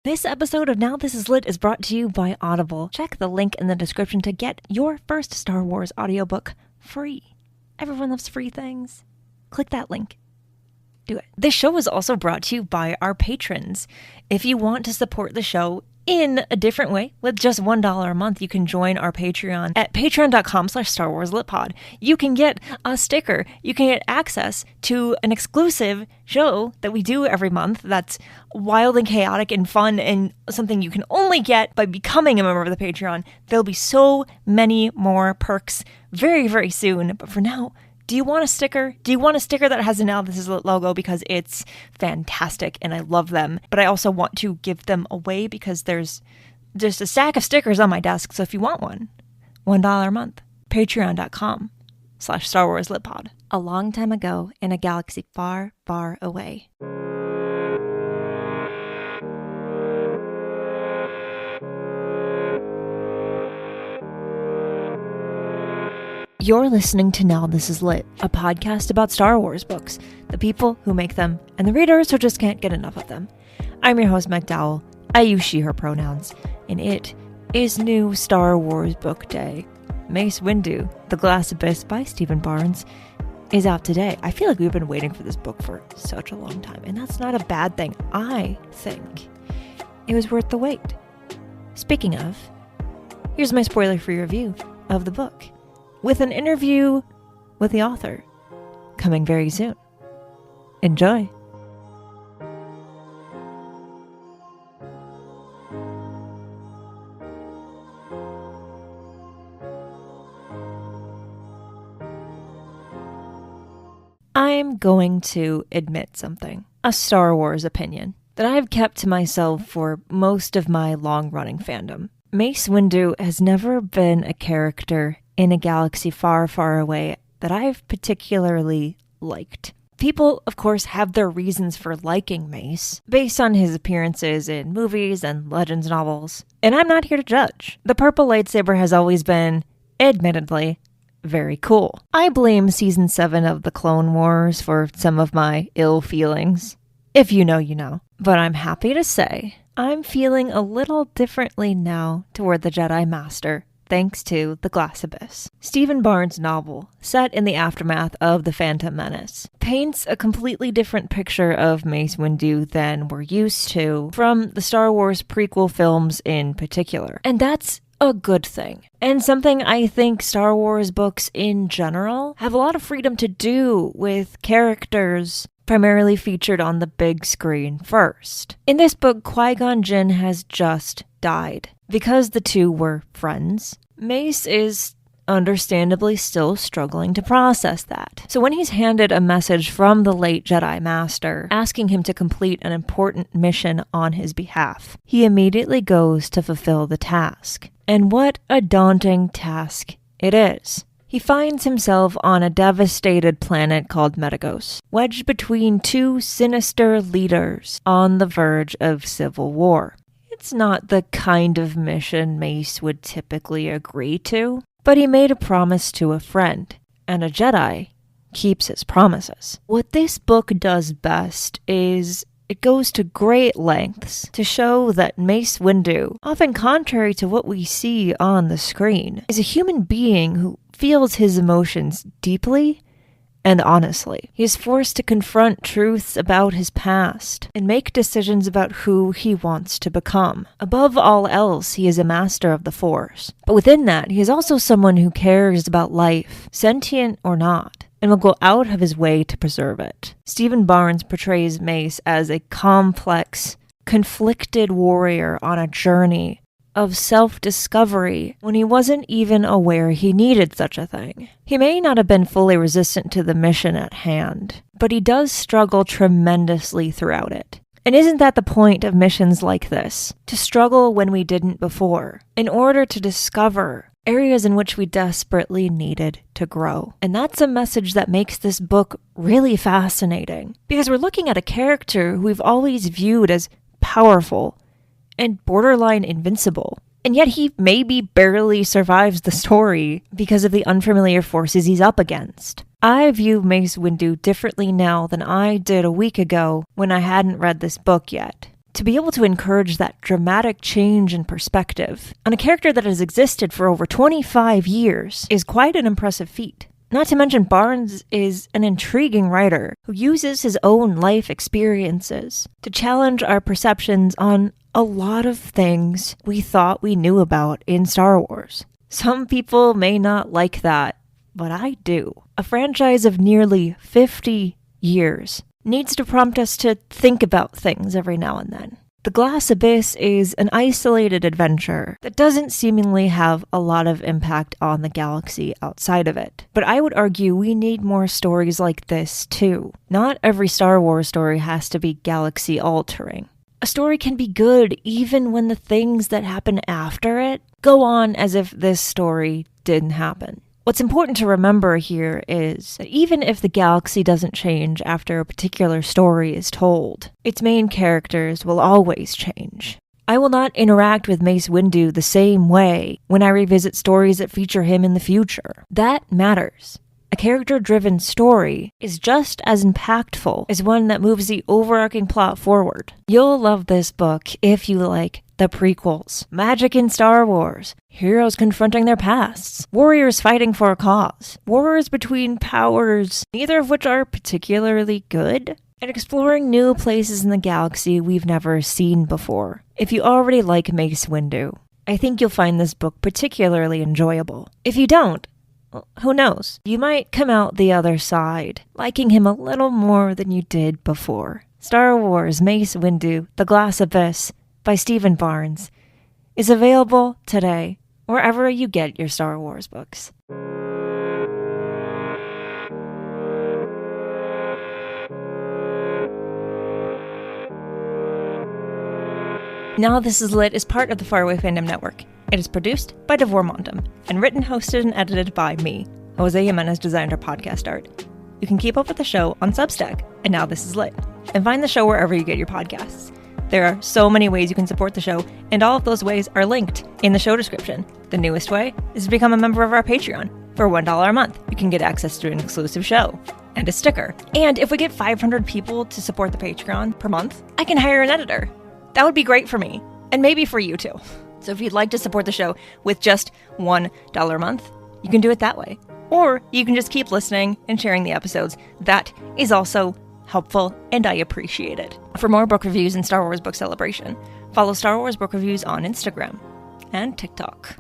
This episode of Now This Is Lit is brought to you by Audible. Check the link in the description to get your first Star Wars audiobook free. Everyone loves free things. Click that link. Do it. This show is also brought to you by our patrons. If you want to support the show in a different way, with just $1 a month, you can join our Patreon at patreon.com/StarWarsLitPod. You can get a sticker. You can get access to an exclusive show that we do every month that's wild and chaotic and fun and something you can only get by becoming a member of the Patreon. There'll be so many more perks very, very soon. But for now, do you want a sticker? Do you want a sticker that has a Now This Is Lit logo? Because it's fantastic and I love them. But I also want to give them away because there's just a stack of stickers on my desk. So if you want one, $1 a month. Patreon.com/StarWarsLitPod. A long time ago in a galaxy far, far away. You're listening to Now This Is Lit, a podcast about Star Wars books, the people who make them, and the readers who just can't get enough of them. I'm your host, Meg Dowell. I use she, her pronouns, and it is new Star Wars book day. Mace Windu, The Glass Abyss by Stephen Barnes, is out today. I feel like we've been waiting for this book for such a long time, and that's not a bad thing. I think it was worth the wait. Speaking of, here's my spoiler-free review of the book, with an interview with the author coming very soon. Enjoy. I'm going to admit something, a Star Wars opinion, that I've kept to myself for most of my long-running fandom. Mace Windu has never been a character in a galaxy far, far away that I've particularly liked. People, of course, have their reasons for liking Mace, based on his appearances in movies and Legends novels, and I'm not here to judge. The purple lightsaber has always been, admittedly, very cool. I blame Season 7 of the Clone Wars for some of my ill feelings. If you know, you know. But I'm happy to say, I'm feeling a little differently now toward the Jedi Master, thanks to The Glass Abyss. Stephen Barnes' novel, set in the aftermath of The Phantom Menace, paints a completely different picture of Mace Windu than we're used to from the Star Wars prequel films in particular. And that's a good thing. And something I think Star Wars books in general have a lot of freedom to do with characters primarily featured on the big screen first. In this book, Qui-Gon Jinn has just died. Because the two were friends, Mace is understandably still struggling to process that. So when he's handed a message from the late Jedi Master asking him to complete an important mission on his behalf, he immediately goes to fulfill the task. And what a daunting task it is. He finds himself on a devastated planet called Metagos, wedged between two sinister leaders on the verge of civil war. It's not the kind of mission Mace would typically agree to, but he made a promise to a friend, and a Jedi keeps his promises. What this book does best is it goes to great lengths to show that Mace Windu, often contrary to what we see on the screen, is a human being who feels his emotions deeply and honestly. He is forced to confront truths about his past and make decisions about who he wants to become. Above all else, he is a master of the Force. But within that, he is also someone who cares about life, sentient or not, and will go out of his way to preserve it. Stephen Barnes portrays Mace as a complex, conflicted warrior on a journey of self-discovery when he wasn't even aware he needed such a thing. He may not have been fully resistant to the mission at hand, but he does struggle tremendously throughout it. And isn't that the point of missions like this? To struggle when we didn't before, in order to discover areas in which we desperately needed to grow. And that's a message that makes this book really fascinating, because we're looking at a character who we've always viewed as powerful and borderline invincible. And yet he maybe barely survives the story because of the unfamiliar forces he's up against. I view Mace Windu differently now than I did a week ago when I hadn't read this book yet. To be able to encourage that dramatic change in perspective on a character that has existed for over 25 years is quite an impressive feat. Not to mention, Barnes is an intriguing writer who uses his own life experiences to challenge our perceptions on a lot of things we thought we knew about in Star Wars. Some people may not like that, but I do. A franchise of nearly 50 years needs to prompt us to think about things every now and then. The Glass Abyss is an isolated adventure that doesn't seemingly have a lot of impact on the galaxy outside of it. But I would argue we need more stories like this too. Not every Star Wars story has to be galaxy-altering. A story can be good even when the things that happen after it go on as if this story didn't happen. What's important to remember here is that even if the galaxy doesn't change after a particular story is told, its main characters will always change. I will not interact with Mace Windu the same way when I revisit stories that feature him in the future. That matters. A character-driven story is just as impactful as one that moves the overarching plot forward. You'll love this book if you like the prequels, magic in Star Wars, heroes confronting their pasts, warriors fighting for a cause, wars between powers, neither of which are particularly good, and exploring new places in the galaxy we've never seen before. If you already like Mace Windu, I think you'll find this book particularly enjoyable. If you don't, well, who knows? You might come out the other side, liking him a little more than you did before. Star Wars Mace Windu, The Glass Abyss by Stephen Barnes is available today wherever you get your Star Wars books. Now This Is Lit is part of the Faraway Fandom Network. It is produced by Devor Montum and written, hosted, and edited by me. Jose Jimenez designed our podcast art. You can keep up with the show on Substack and Now This Is Lit, and find the show wherever you get your podcasts. There are so many ways you can support the show, and all of those ways are linked in the show description. The newest way is to become a member of our Patreon. For $1 a month, you can get access to an exclusive show and a sticker. And if we get 500 people to support the Patreon per month, I can hire an editor. That would be great for me, and maybe for you too. So if you'd like to support the show with just $1 a month, you can do it that way. Or you can just keep listening and sharing the episodes. That is also helpful, and I appreciate it. For more book reviews and Star Wars Book Celebration, follow Star Wars Book Reviews on Instagram and TikTok.